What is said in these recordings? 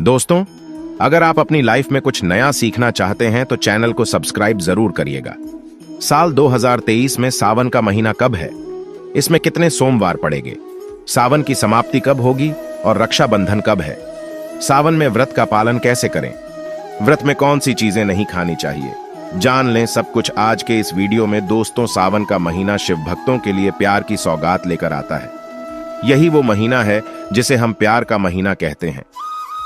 दोस्तों, अगर आप अपनी लाइफ में कुछ नया सीखना चाहते हैं तो चैनल को सब्सक्राइब जरूर करिएगा। साल 2023 में सावन का महीना कब है? इसमें कितने सोमवार पड़ेंगे? सावन की समाप्ति कब होगी और रक्षाबंधन कब है? सावन में व्रत का पालन कैसे करें? व्रत में कौन सी चीजें नहीं खानी चाहिए? जान लें सब कुछ आज के इस वीडियो में। दोस्तों, सावन का महीना शिव भक्तों के लिए प्यार की सौगात लेकर आता है। यही वो महीना है जिसे हम प्यार का महीना कहते हैं।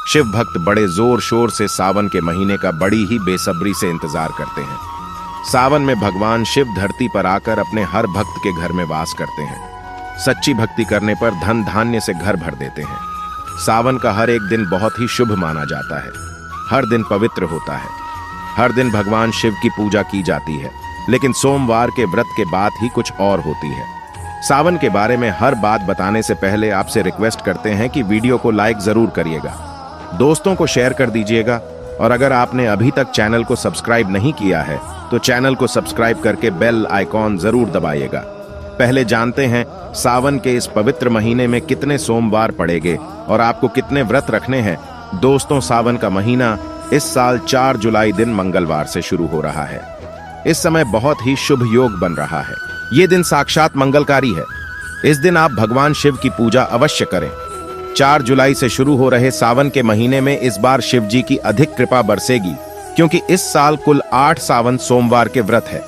शिव भक्त बड़े जोर शोर से सावन के महीने का बड़ी ही बेसब्री से इंतजार करते हैं। सावन में भगवान शिव धरती पर आकर अपने हर भक्त के घर में वास करते हैं। सच्ची भक्ति करने पर धन धान्य से घर भर देते हैं। सावन का हर एक दिन बहुत ही शुभ माना जाता है। हर दिन पवित्र होता है। हर दिन भगवान शिव की पूजा की जाती है। लेकिन सोमवार के व्रत के बाद ही कुछ और होती है। सावन के बारे में हर बात बताने से पहले आपसे रिक्वेस्ट करते हैं कि वीडियो को लाइक जरूर करिएगा, दोस्तों को शेयर कर दीजिएगा, और अगर आपने अभी तक चैनल को सब्सक्राइब नहीं किया है तो चैनल को सब्सक्राइब करके बेल आइकॉन जरूर दबाइएगा। पहले जानते हैं सावन के इस पवित्र महीने में कितने सोमवार पड़ेंगे और आपको कितने व्रत रखने हैं। दोस्तों, सावन का महीना इस साल 4 जुलाई दिन मंगलवार से शुरू हो रहा है। इस समय बहुत ही शुभ योग बन रहा है। ये दिन साक्षात मंगलकारी है। इस दिन आप भगवान शिव की पूजा अवश्य करें। 4 जुलाई से शुरू हो रहे सावन के महीने में इस बार शिव जी की अधिक कृपा बरसेगी, क्योंकि इस साल कुल 8 सावन सोमवार के व्रत है।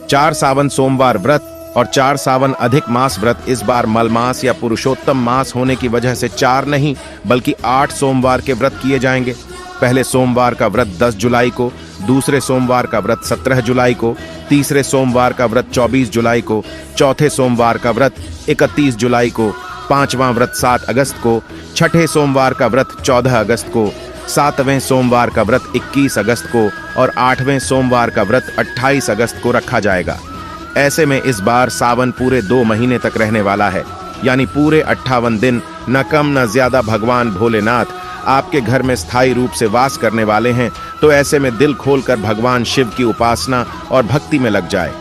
4 सावन सोमवार व्रत और 4 सावन अधिक मास व्रत इस बार मलमास या पुरुषोत्तम मास होने की वजह से 4 नहीं बल्कि 8 सोमवार के व्रत किए जाएंगे। पहले सोमवार का व्रत 10 जुलाई को, दूसरे सोमवार का व्रत 17 जुलाई को, तीसरे सोमवार का व्रत 24 जुलाई को, चौथे सोमवार का व्रत 31 जुलाई को, पांचवां व्रत 7 अगस्त को, छठे सोमवार का व्रत 14 अगस्त को, 7वें सोमवार का व्रत 21 अगस्त को और 8वें सोमवार का व्रत 28 अगस्त को रखा जाएगा। ऐसे में इस बार सावन पूरे 2 महीने तक रहने वाला है, यानी पूरे 58 दिन न कम न ज्यादा भगवान भोलेनाथ आपके घर में स्थायी रूप से वास करने वाले हैं। तो ऐसे में दिल खोलकर भगवान शिव की उपासना और भक्ति में लग जाए।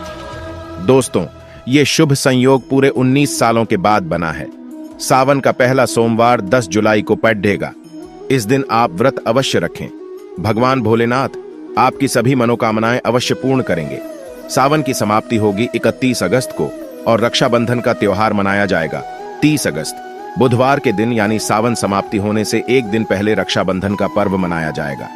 दोस्तों, ये शुभ संयोग पूरे 19 सालों के बाद बना है। सावन का पहला सोमवार 10 जुलाई को पड़ेगा। इस दिन आप व्रत अवश्य रखें। भगवान भोलेनाथ आपकी सभी मनोकामनाएं अवश्य पूर्ण करेंगे। सावन की समाप्ति होगी 31 अगस्त को और रक्षाबंधन का त्योहार मनाया जाएगा 30 अगस्त। बुधवार के दिन यानी सावन समाप्ति होने से एक दिन पहले रक्षाबंधन का पर्व मनाया जाएगा।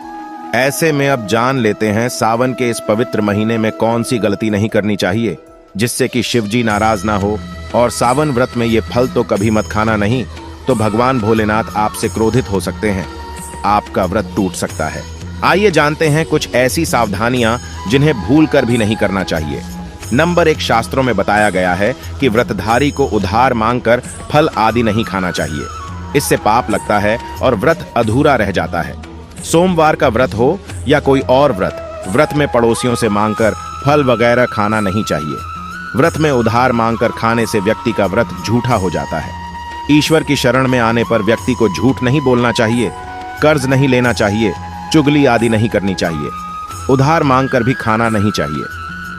ऐसे में अब जान लेते हैं सावन के इस पवित्र महीने में कौन सी गलती नहीं करनी चाहिए जिससे कि शिव जी नाराज ना हो। और सावन व्रत में ये फल तो कभी मत खाना, नहीं तो भगवान भोलेनाथ आपसे क्रोधित हो सकते हैं। आपका व्रत टूट सकता है। आइए जानते हैं कुछ ऐसी सावधानियां जिन्हें भूल कर भी नहीं करना चाहिए। नंबर 1, शास्त्रों में बताया गया है कि व्रतधारी को उधार मांगकर फल आदि नहीं खाना चाहिए। इससे पाप लगता है और व्रत अधूरा रह जाता है। सोमवार का व्रत हो या कोई और व्रत में पड़ोसियों से मांगकर फल वगैरह खाना नहीं चाहिए। व्रत में उधार मांगकर खाने से व्यक्ति का व्रत झूठा हो जाता है। ईश्वर की शरण में आने पर व्यक्ति को झूठ नहीं बोलना चाहिए, कर्ज नहीं लेना चाहिए, चुगली आदि नहीं करनी चाहिए, उधार मांगकर भी खाना नहीं चाहिए।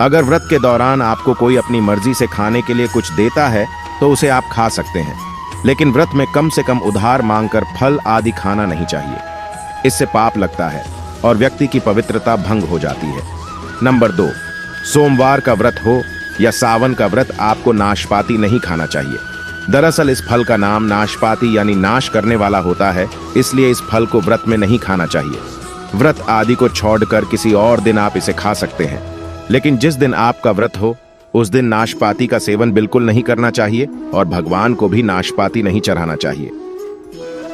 अगर व्रत के दौरान आपको कोई अपनी मर्जी से खाने के लिए कुछ देता है तो उसे आप खा सकते हैं, लेकिन व्रत में कम से कम उधार मांगकर फल आदि खाना नहीं चाहिए। इससे पाप लगता है और व्यक्ति की पवित्रता भंग हो जाती है। नंबर 2, सोमवार का व्रत हो या सावन का व्रत आपको नाशपाती नहीं खाना चाहिए। दरअसल इस फल का नाम नाशपाती यानी नाश करने वाला होता है, इसलिए इस फल को व्रत में नहीं खाना चाहिए। व्रत आदि को छोड़कर किसी और दिन आप इसे खा सकते हैं, लेकिन जिस दिन आपका व्रत हो उस दिन नाशपाती का सेवन बिल्कुल नहीं करना चाहिए और भगवान को भी नाशपाती नहीं चढ़ाना चाहिए।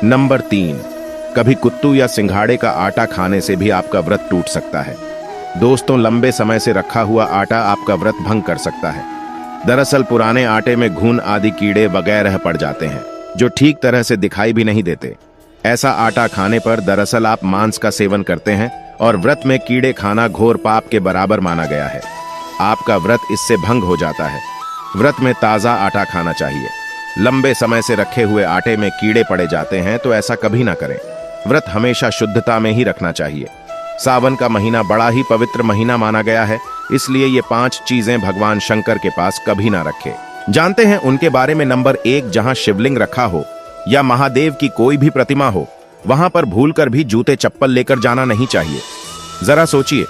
नंबर 3, कभी कुत्तू या सिंघाड़े का आटा खाने से भी आपका व्रत टूट सकता है। दोस्तों, लंबे समय से रखा हुआ आटा आपका व्रत भंग कर सकता है। दरअसल पुराने आटे में घुन आदि कीड़े वगैरह पड़ जाते हैं जो ठीक तरह से दिखाई भी नहीं देते। ऐसा आटा खाने पर दरअसल आप मांस का सेवन करते हैं और व्रत में कीड़े खाना घोर पाप के बराबर माना गया है। आपका व्रत इससे भंग हो जाता है। व्रत में ताज़ा आटा खाना चाहिए। लंबे समय से रखे हुए आटे में कीड़े पड़े जाते हैं तो ऐसा कभी ना करें। व्रत हमेशा शुद्धता में ही रखना चाहिए। सावन का महीना बड़ा ही पवित्र महीना माना गया है, इसलिए ये 5 चीजें भगवान शंकर के पास कभी ना रखें। जानते हैं उनके बारे में। नंबर 1, जहां शिवलिंग रखा हो या महादेव की कोई भी प्रतिमा हो वहां पर भूलकर भी जूते चप्पल लेकर जाना नहीं चाहिए। जरा सोचिए,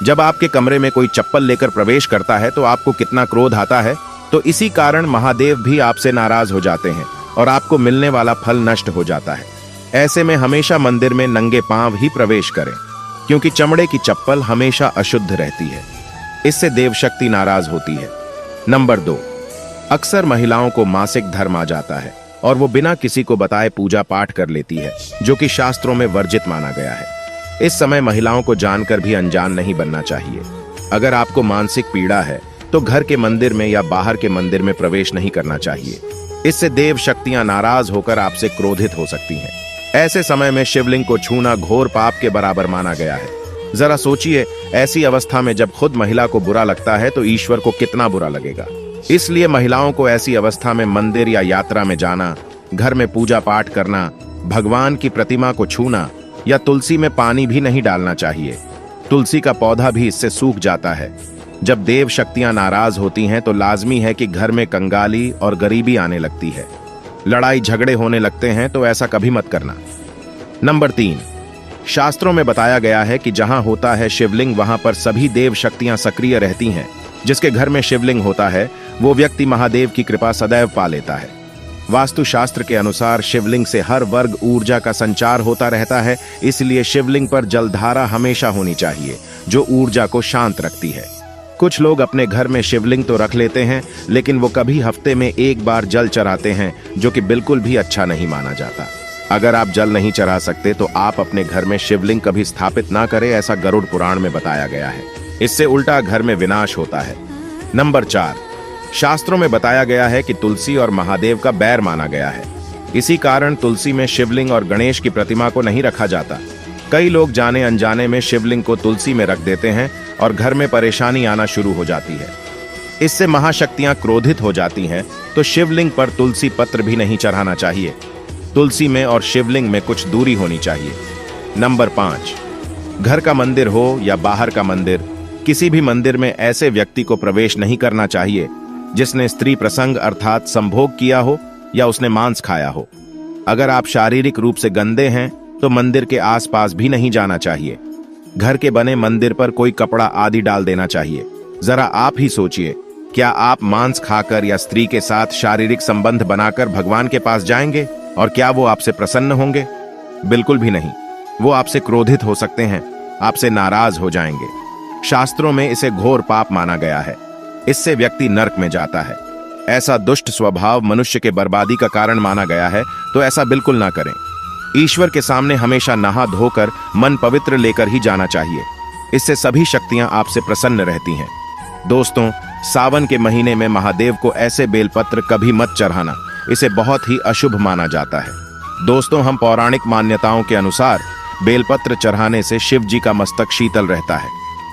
जब आपके कमरे में कोई चप्पल लेकर प्रवेश करता है तो आपको कितना क्रोध आता है। तो इसी कारण महादेव भी आपसे नाराज हो जाते हैं और आपको मिलने वाला फल नष्ट हो जाता है। ऐसे में हमेशा मंदिर में नंगे पांव ही प्रवेश करें, क्योंकि चमड़े की चप्पल हमेशा अशुद्ध रहती है। इससे देव शक्ति नाराज होती है। नंबर 2, अक्सर महिलाओं को मासिक धर्म आ जाता है और वो बिना किसी को बताए पूजा पाठ कर लेती है, जो कि शास्त्रों में वर्जित माना गया है। इस समय महिलाओं को जानकर भी अनजान नहीं बनना चाहिए। अगर आपको मानसिक पीड़ा है तो घर के मंदिर में या बाहर के मंदिर में प्रवेश नहीं करना चाहिए। इससे देव शक्तियां नाराज होकर आपसे क्रोधित हो सकती हैं। ऐसे समय में शिवलिंग को छूना घोर पाप के बराबर माना गया है। जरा सोचिए, ऐसी अवस्था में जब खुद महिला को बुरा लगता है तो ईश्वर को कितना बुरा लगेगा। इसलिए महिलाओं को ऐसी अवस्था में मंदिर या यात्रा में जाना, घर में पूजा पाठ करना, भगवान की प्रतिमा को छूना या तुलसी में पानी भी नहीं डालना चाहिए। तुलसी का पौधा भी इससे सूख जाता है। जब देव शक्तियां नाराज होती हैं तो लाजमी है कि घर में कंगाली और गरीबी आने लगती है, लड़ाई झगड़े होने लगते हैं, तो ऐसा कभी मत करना। नंबर 3, शास्त्रों में बताया गया है कि जहां होता है शिवलिंग वहां पर सभी देव शक्तियां सक्रिय रहती हैं। जिसके घर में शिवलिंग होता है वो व्यक्ति महादेव की कृपा सदैव पा लेता है। वास्तुशास्त्र के अनुसार शिवलिंग से हर वर्ग ऊर्जा का संचार होता रहता है, इसलिए शिवलिंग पर जलधारा हमेशा होनी चाहिए, जो ऊर्जा को शांत रखती है। कुछ लोग अपने घर में शिवलिंग तो रख लेते हैं, लेकिन वो कभी हफ्ते में एक बार जल चढ़ाते हैं, जो कि बिल्कुल भी अच्छा नहीं माना जाता। अगर आप जल नहीं चढ़ा सकते तो आप अपने घर में शिवलिंग कभी स्थापित ना करें, ऐसा गरुड़ पुराण में बताया गया है। इससे उल्टा घर में विनाश होता है। नंबर 4, शास्त्रों में बताया गया है कि तुलसी और महादेव का बैर माना गया है। इसी कारण तुलसी में शिवलिंग और गणेश की प्रतिमा को नहीं रखा जाता। कई लोग जाने अनजाने में शिवलिंग को तुलसी में रख देते हैं और घर में परेशानी आना शुरू हो जाती है। इससे महाशक्तियां क्रोधित हो जाती हैं, तो शिवलिंग पर तुलसी पत्र भी नहीं चढ़ाना चाहिए। तुलसी में और शिवलिंग में कुछ दूरी होनी चाहिए। नंबर 5, घर का मंदिर हो या बाहर का मंदिर, किसी भी मंदिर में ऐसे व्यक्ति को प्रवेश नहीं करना चाहिए जिसने स्त्री प्रसंग अर्थात संभोग किया हो या उसने मांस खाया हो। अगर आप शारीरिक रूप से गंदे हैं तो मंदिर के आसपास भी नहीं जाना चाहिए। घर के बने मंदिर पर कोई कपड़ा आदि डाल देना चाहिए। जरा आप ही सोचिए, क्या आप मांस खाकर या स्त्री के साथ शारीरिक संबंध बनाकर भगवान के पास जाएंगे और क्या वो आपसे प्रसन्न होंगे? बिल्कुल भी नहीं। वो आपसे क्रोधित हो सकते हैं, आपसे नाराज हो जाएंगे। शास्त्रों में इसे घोर पाप माना गया है। इससे व्यक्ति नरक में जाता है। ऐसा दुष्ट स्वभाव मनुष्य के बर्बादी का कारण माना गया है, तो ऐसा बिल्कुल ना करें। ईश्वर के सामने हमेशा नहा धोकर मन पवित्र लेकर ही जाना चाहिए। इससे सभी शक्तियां आपसे प्रसन्न रहती हैं। दोस्तों, सावन के महीने में महादेव को ऐसे बेलपत्र कभी मत चढ़ाना, इसे बहुत ही अशुभ माना जाता है। दोस्तों, हम पौराणिक मान्यताओं के अनुसार बेलपत्र चढ़ाने से शिव जी का मस्तक शीतल रहता है।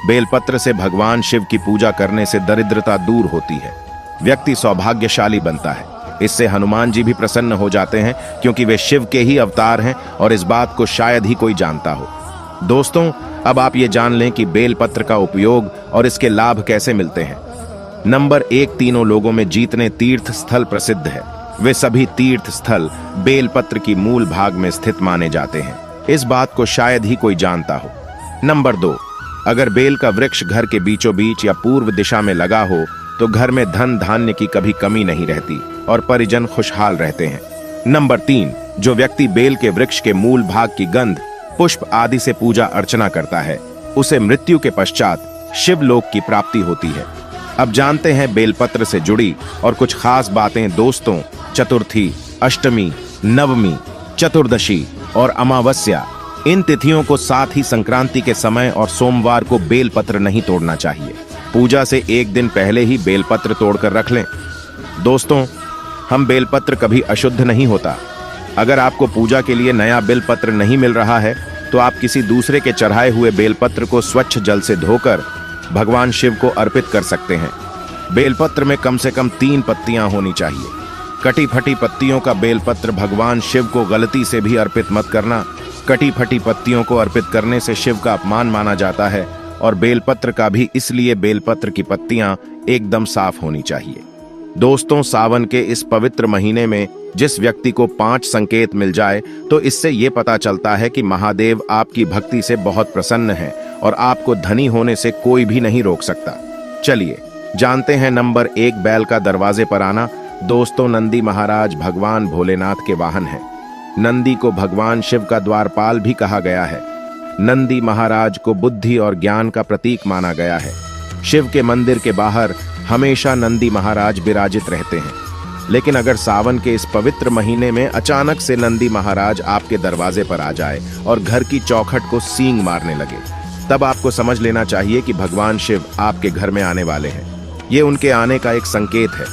बेलपत्र से भगवान शिव की पूजा करने से दरिद्रता दूर होती है, व्यक्ति सौभाग्यशाली बनता है। इससे हनुमान जी भी प्रसन्न हो जाते हैं, क्योंकि वे शिव के ही अवतार हैं और इस बात को शायद ही कोई जानता हो। दोस्तों, अब आप ये जान लें कि बेलपत्र का उपयोग और इसके लाभ कैसे मिलते हैं। नंबर 1, तीनों लोगों में जीतने तीर्थ स्थल प्रसिद्ध है। वे सभी तीर्थ स्थल बेलपत्र की मूल भाग में स्थित माने जाते हैं। इस बात को शायद ही कोई जानता हो। नंबर 2, अगर बेल का वृक्ष घर के बीचों बीच या पूर्व दिशा में लगा हो तो घर में धन धान्य की कभी कमी नहीं रहती और परिजन खुशहाल रहते हैं। नंबर 3, जो व्यक्ति बेल के वृक्ष के मूल भाग की गंध, पुष्प आदि से पूजा अर्चना करता है, उसे मृत्यु के पश्चात शिवलोक की प्राप्ति होती है। अब जानते हैं बेलपत्र से जुड़ी और कुछ खास बातें। दोस्तों, चतुर्थी, अष्टमी, नवमी, चतुर्दशी और अमावस्या, इन तिथियों को साथ ही संक्रांति के समय और सोमवार को बेलपत्र नहीं तोड़ना चाहिए। पूजा से एक दिन पहले ही बेलपत्र तोड़कर रख लें। दोस्तों, हम बेलपत्र कभी अशुद्ध नहीं होता। अगर आपको पूजा के लिए नया बेलपत्र नहीं मिल रहा है तो आप किसी दूसरे के चढ़ाए हुए बेलपत्र को स्वच्छ जल से धोकर भगवान शिव को अर्पित कर सकते हैं। बेलपत्र में कम से कम 3 पत्तियां होनी चाहिए। कटी फटी पत्तियों का बेलपत्र भगवान शिव को गलती से भी अर्पित मत करना। कटी फटी पत्तियों को अर्पित करने से शिव का अपमान माना जाता है और बेलपत्र का भी, इसलिए बेलपत्र की पत्तियां एकदम साफ होनी चाहिए। दोस्तों, सावन के इस पवित्र महीने में जिस व्यक्ति को 5 संकेत मिल जाए तो इससे ये पता चलता है कि महादेव आपकी भक्ति से बहुत प्रसन्न हैं और आपको धनी होने से कोई भी नहीं रोक सकता। चलिए जानते हैं। नंबर 1, बैल का दरवाजे पर आना। दोस्तों, नंदी महाराज भगवान भोलेनाथ के वाहन हैं। नंदी को भगवान शिव का द्वारपाल भी कहा गया है। नंदी महाराज को बुद्धि और ज्ञान का प्रतीक माना गया है। शिव के मंदिर के बाहर हमेशा नंदी महाराज विराजित रहते हैं। लेकिन अगर सावन के इस पवित्र महीने में अचानक से नंदी महाराज आपके दरवाजे पर आ जाए और घर की चौखट को सींग मारने लगे, तब आपको समझ लेना चाहिए कि भगवान शिव आपके घर में आने वाले हैं। ये उनके आने का एक संकेत है।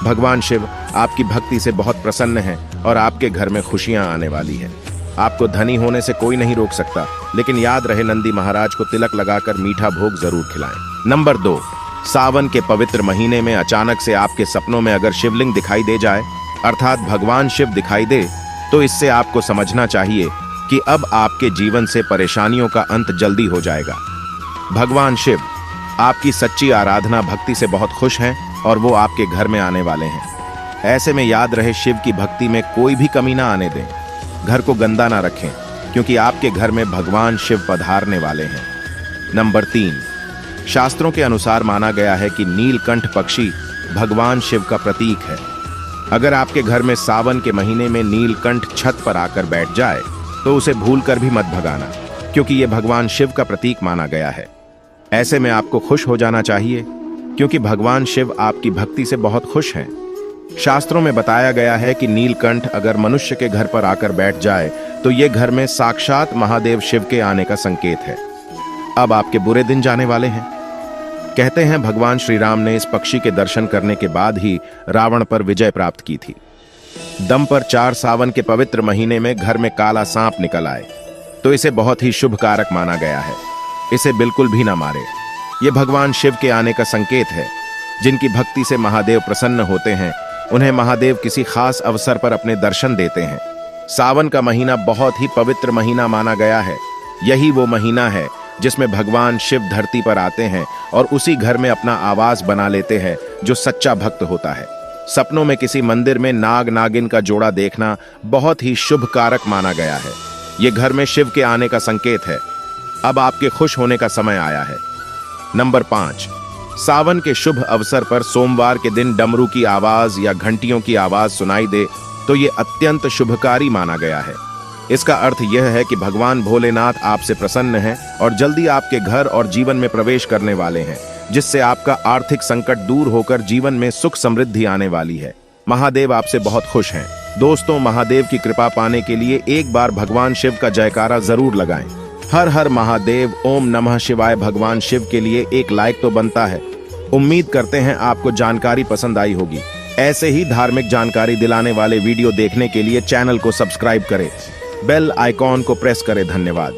भगवान शिव आपकी भक्ति से बहुत प्रसन्न हैं और आपके घर में खुशियां आने वाली है। आपको धनी होने से कोई नहीं रोक सकता, लेकिन याद रहे नंदी महाराज को तिलक लगाकर मीठा भोग जरूर खिलाएं। नंबर 2, सावन के पवित्र महीने में अचानक से आपके सपनों में अगर शिवलिंग दिखाई दे जाए, अर्थात भगवान शिव दिखाई दे, तो इससे आपको समझना चाहिए कि अब आपके जीवन से परेशानियों का अंत जल्दी हो जाएगा। भगवान शिव आपकी सच्ची आराधना भक्ति से बहुत खुश हैं और वो आपके घर में आने वाले हैं। ऐसे में याद रहे, शिव की भक्ति में कोई भी कमी ना आने दें। घर को गंदा ना रखें, क्योंकि आपके घर में भगवान शिव पधारने वाले हैं। नंबर 3, शास्त्रों के अनुसार माना गया है कि नीलकंठ पक्षी भगवान शिव का प्रतीक है। अगर आपके घर में सावन के महीने में नीलकंठ छत पर आकर बैठ जाए तो उसे भूलकर भी मत भगाना, क्योंकि यह भगवान शिव का प्रतीक माना गया है। ऐसे में आपको खुश हो जाना चाहिए, क्योंकि भगवान शिव आपकी भक्ति से बहुत खुश हैं। शास्त्रों में बताया गया है कि नीलकंठ अगर मनुष्य के घर पर आकर बैठ जाए तो यह घर में साक्षात महादेव शिव के आने का संकेत है। अब आपके बुरे दिन जाने वाले हैं। कहते हैं भगवान श्री राम ने इस पक्षी के दर्शन करने के बाद ही रावण पर विजय प्राप्त की थी। दम पर 4 सावन के पवित्र महीने में घर में काला सांप निकल आए तो इसे बहुत ही शुभ कारक माना गया है। इसे बिल्कुल भी ना मारे। ये भगवान शिव के आने का संकेत है। जिनकी भक्ति से महादेव प्रसन्न होते हैं, उन्हें महादेव किसी खास अवसर पर अपने दर्शन देते हैं। सावन का महीना बहुत ही पवित्र महीना माना गया है। यही वो महीना है जिसमें भगवान शिव धरती पर आते हैं और उसी घर में अपना आवास बना लेते हैं जो सच्चा भक्त होता है। सपनों में किसी मंदिर में नाग नागिन का जोड़ा देखना बहुत ही शुभ कारक माना गया है। ये घर में शिव के आने का संकेत है। अब आपके खुश होने का समय आया है। नंबर 5, सावन के शुभ अवसर पर सोमवार के दिन डमरू की आवाज या घंटियों की आवाज सुनाई दे तो ये अत्यंत शुभकारी माना गया है। इसका अर्थ यह है कि भगवान भोलेनाथ आपसे प्रसन्न हैं और जल्दी आपके घर और जीवन में प्रवेश करने वाले हैं, जिससे आपका आर्थिक संकट दूर होकर जीवन में सुख समृद्धि आने वाली है। महादेव आपसे बहुत खुश हैं। दोस्तों, महादेव की कृपा पाने के लिए एक बार भगवान शिव का जयकारा जरूर लगाएं। हर हर महादेव, ओम नमः शिवाय। भगवान शिव के लिए एक लाइक तो बनता है। उम्मीद करते हैं आपको जानकारी पसंद आई होगी। ऐसे ही धार्मिक जानकारी दिलाने वाले वीडियो देखने के लिए चैनल को सब्सक्राइब करें, बेल आइकॉन को प्रेस करें। धन्यवाद।